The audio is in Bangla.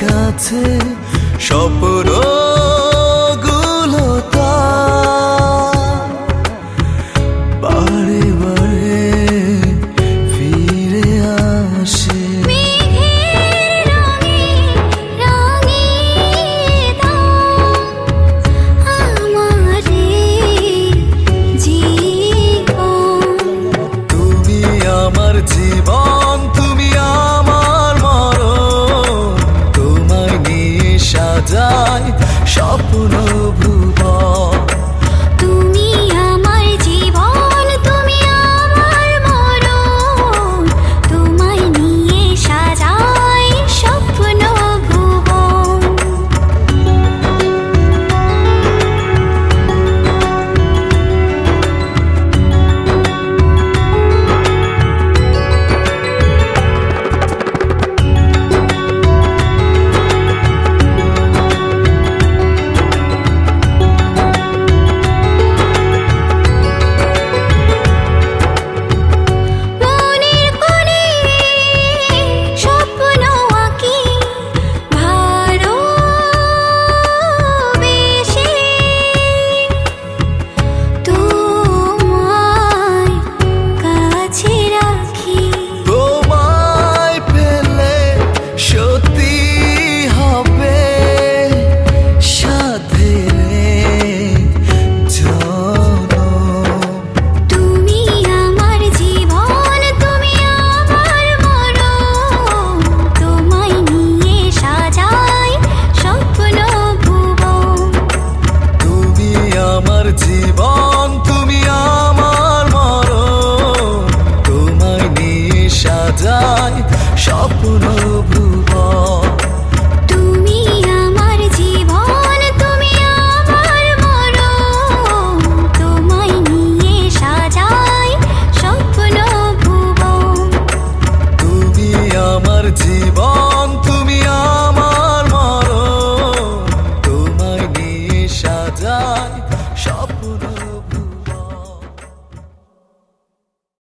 কাছে স্বপ্নগুলো তার বারে বারে ফিরে আসে। জীবন তুমি আমার মরণ, তোমায় নিয়ে সাজাই স্বপ্ন ভুবন। তুমি আমার জীবন, তুমি আমার মরণ, তোমায় নিয়ে সাজাই স্বপ্ন ভুবন। জীবন তুমি আমার মরণ, তোমায় নিয়ে সাজাই স্বপ্ন ভুবন। তুমি আমার জীবন, তুমি আমার মরণ, তোমায় নিয়ে সাজাই স্বপ্ন ভুবন। তুমি আমার জীবন, তুমি আমার মরণ, তোমায় নিয়ে সাজাই স্বপ্ন।